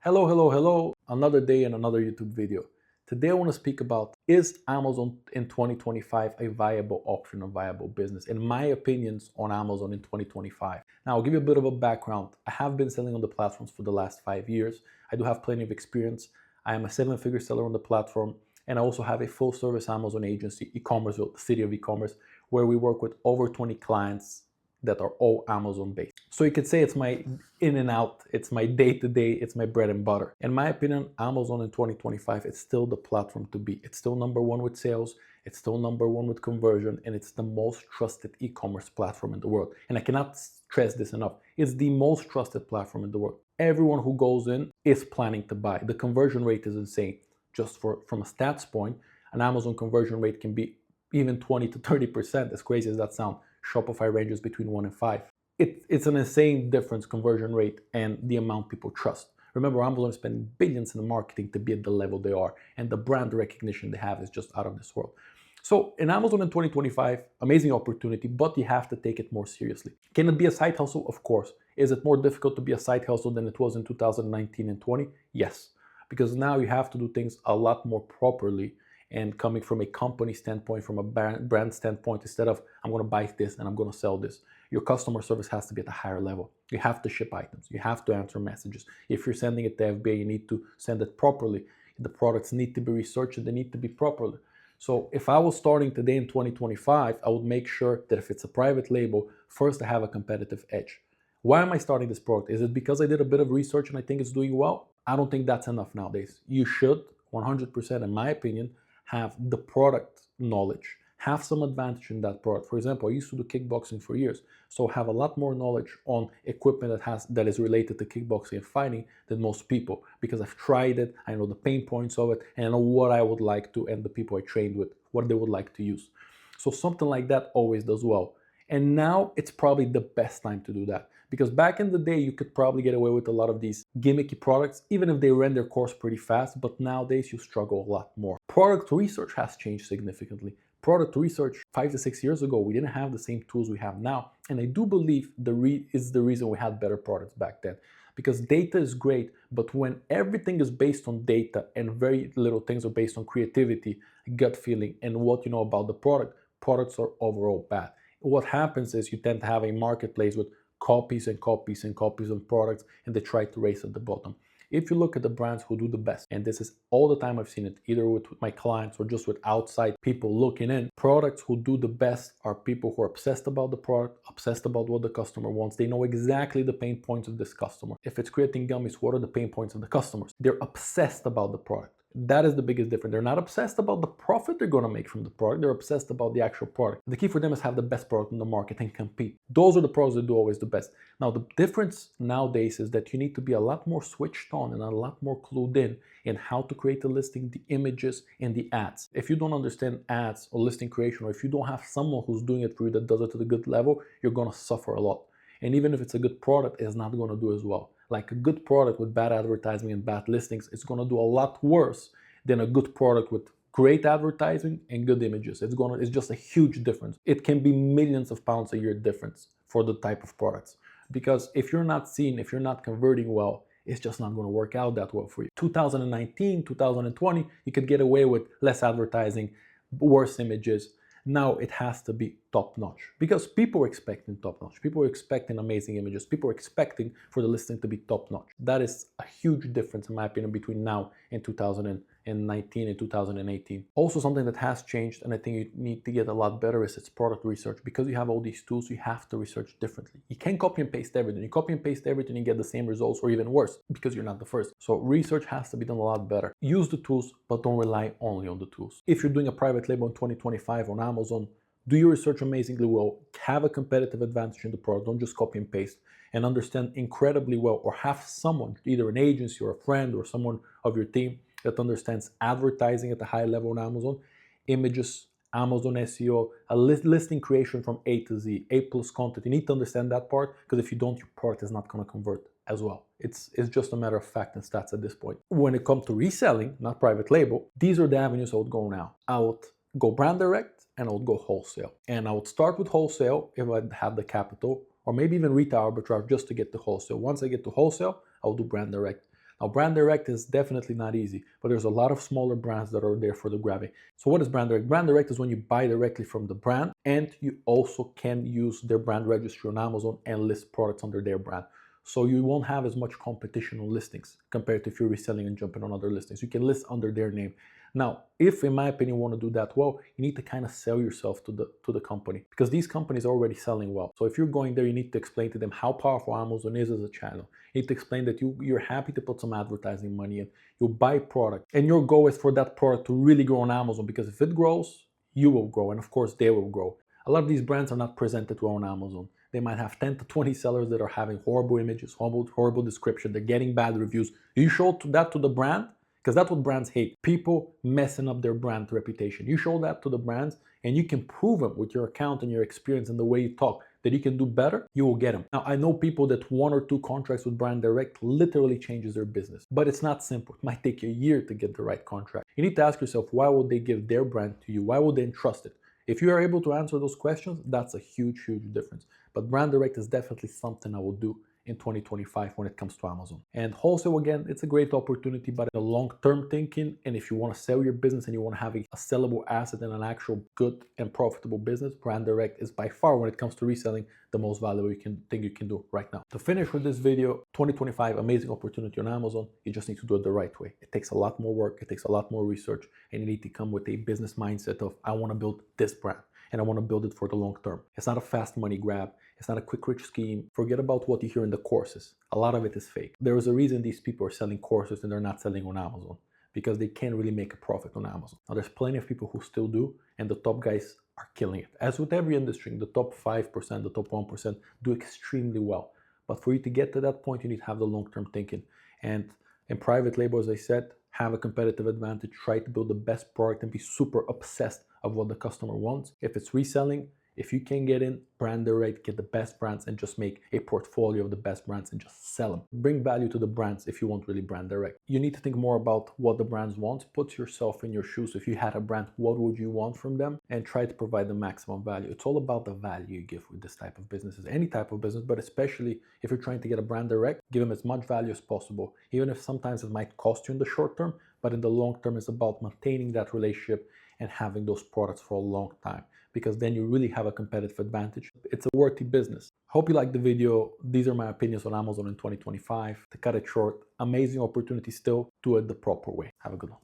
Hello, hello, hello. Another day and another YouTube video. Today I want to speak about, is Amazon in 2025 a viable option, a viable business? In my opinions on Amazon in 2025. Now I'll give you a bit of a background. I have been selling on the platforms for the last 5 years. I do have plenty of experience. I am a seven-figure seller on the platform, and I also have a full-service Amazon agency, e-commerce, the city of e-commerce, where we work with over 20 clients that are all Amazon based. So you could say it's my in and out, it's my day to day, it's my bread and butter. In my opinion, Amazon in 2025, it's still the platform to be. It's still number one with sales, it's still number one with conversion, and it's the most trusted e-commerce platform in the world. And I cannot stress this enough. It's the most trusted platform in the world. Everyone who goes in is planning to buy. The conversion rate is insane. Just from a stats point, an Amazon conversion rate can be even 20 to 30%, as crazy as that sounds. Shopify ranges between 1 and 5. It's an insane difference, conversion rate and the amount people trust. Remember, Amazon is spending billions in marketing to be at the level they are, and the brand recognition they have is just out of this world. So in Amazon in 2025, amazing opportunity, but you have to take it more seriously. Can it be a side hustle? Of course. Is it more difficult to be a side hustle than it was in 2019 and 20? Yes, because now you have to do things a lot more properly and coming from a company standpoint, from a brand standpoint, instead of I'm going to buy this and I'm going to sell this. Your customer service has to be at a higher level. You have to ship items. You have to answer messages. If you're sending it to FBA, you need to send it properly. The products need to be researched. They need to be properly. So if I was starting today in 2025, I would make sure that if it's a private label, first I have a competitive edge. Why am I starting this product? Is it because I did a bit of research and I think it's doing well? I don't think that's enough nowadays. You should, 100% in my opinion, have the product knowledge, have some advantage in that product. For example, I used to do kickboxing for years, so have a lot more knowledge on equipment that is related to kickboxing and fighting than most people, because I've tried it, I know the pain points of it, and I know what I would like to, and the people I trained with, what they would like to use. So something like that always does well. And now it's probably the best time to do that. Because back in the day, you could probably get away with a lot of these gimmicky products, even if they ran their course pretty fast, but nowadays you struggle a lot more. Product research has changed significantly. Product research 5 to 6 years ago, we didn't have the same tools we have now. And I do believe is the reason we had better products back then. Because data is great, but when everything is based on data and very little things are based on creativity, gut feeling, and what you know about the product, products are overall bad. What happens is you tend to have a marketplace with copies and copies and copies of products, and they try to race at the bottom. If you look at the brands who do the best, and this is all the time I've seen it, either with my clients or just with outside people looking in, products who do the best are people who are obsessed about the product, obsessed about what the customer wants. They know exactly the pain points of this customer. If it's creating gummies, what are the pain points of the customers? They're obsessed about the product. That is the biggest difference. They're not obsessed about the profit they're going to make from the product. They're obsessed about the actual product. The key for them is have the best product in the market and compete. Those are the products that do always the best. Now, the difference nowadays is that you need to be a lot more switched on and a lot more clued in how to create a listing, the images, and the ads. If you don't understand ads or listing creation, or if you don't have someone who's doing it for you that does it at a good level, you're going to suffer a lot. And even if it's a good product, it's not going to do as well. Like a good product with bad advertising and bad listings, it's going to do a lot worse than a good product with great advertising and good images. It's just a huge difference. It can be millions of pounds a year difference for the type of products. Because if you're not seen, if you're not converting well, it's just not going to work out that well for you. 2019, 2020, you could get away with less advertising, worse images. Now it has to be top notch because people are expecting top notch. People are expecting amazing images. People are expecting for the listing to be top notch. That is a huge difference, in my opinion, between now and 2019 and 2018. Also, something that has changed, and I think you need to get a lot better, is its product research. Because you have all these tools, you have to research differently. You can't copy and paste everything. You copy and paste everything, you get the same results or even worse because you're not the first. So research has to be done a lot better. Use the tools, but don't rely only on the tools. If you're doing a private label in 2025 on Amazon, do your research amazingly well, have a competitive advantage in the product, don't just copy and paste, and understand incredibly well, or have someone, either an agency or a friend or someone of your team that understands advertising at a high level on Amazon, images, Amazon SEO, a listing creation from A to Z, A plus content. You need to understand that part, because if you don't, your product is not going to convert as well. It's just a matter of fact and stats at this point. When it comes to reselling, not private label, these are the avenues I would go now. I would go brand direct, and I would go wholesale. And I would start with wholesale if I had the capital, or maybe even retail arbitrage just to get to wholesale. Once I get to wholesale, I'll do brand direct. Now, brand direct is definitely not easy, but there's a lot of smaller brands that are there for the grabbing. So what is brand direct? Brand direct is when you buy directly from the brand and you also can use their brand registry on Amazon and list products under their brand. So you won't have as much competition on listings compared to if you're reselling and jumping on other listings. You can list under their name. Now, if in my opinion you want to do that well, you need to kind of sell yourself to the company, because these companies are already selling well. So if you're going there, you need to explain to them how powerful Amazon is as a channel. You need to explain that you're happy to put some advertising money in. You'll buy product, and your goal is for that product to really grow on Amazon, because if it grows, you will grow, and of course they will grow. A lot of these brands are not presented well on Amazon. They might have 10 to 20 sellers that are having horrible images, horrible description. They're getting bad reviews. You show that to the brand, because that's what brands hate. People messing up their brand reputation. You show that to the brands and you can prove them with your account and your experience and the way you talk that you can do better, you will get them. Now, I know people that 1 or 2 contracts with brand direct literally changes their business, but it's not simple. It might take a year to get the right contract. You need to ask yourself, why would they give their brand to you? Why would they entrust it? If you are able to answer those questions, that's a huge, huge difference. But brand direct is definitely something I will do in 2025 when it comes to Amazon. And wholesale, again, it's a great opportunity, but in a long-term thinking, and if you want to sell your business and you want to have a sellable asset and an actual good and profitable business, brand direct is by far, when it comes to reselling, the most valuable thing you can do right now. To finish with this video, 2025, amazing opportunity on Amazon. You just need to do it the right way. It takes a lot more work, it takes a lot more research, and you need to come with a business mindset of, I want to build this brand and I want to build it for the long term. It's not a fast money grab. It's not a quick rich scheme. Forget about what you hear in the courses. A lot of it is fake. There is a reason these people are selling courses and they're not selling on Amazon, because they can't really make a profit on Amazon. Now, there's plenty of people who still do, and the top guys are killing it. As with every industry, the top 5%, the top 1% do extremely well. But for you to get to that point, you need to have the long-term thinking. And in private label, as I said, have a competitive advantage, try to build the best product and be super obsessed of what the customer wants. If it's reselling, if you can get in brand direct, get the best brands and just make a portfolio of the best brands and just sell them. Bring value to the brands if you want really brand direct. You need to think more about what the brands want. Put yourself in your shoes. If you had a brand, what would you want from them? And try to provide the maximum value. It's all about the value you give with this type of businesses, any type of business, but especially if you're trying to get a brand direct, give them as much value as possible, even if sometimes it might cost you in the short term, but in the long term, it's about maintaining that relationship and having those products for a long time, because then you really have a competitive advantage. It's a worthy business. Hope you liked the video. These are my opinions on Amazon in 2025. To cut it short, amazing opportunity still. Do it the proper way. Have a good one.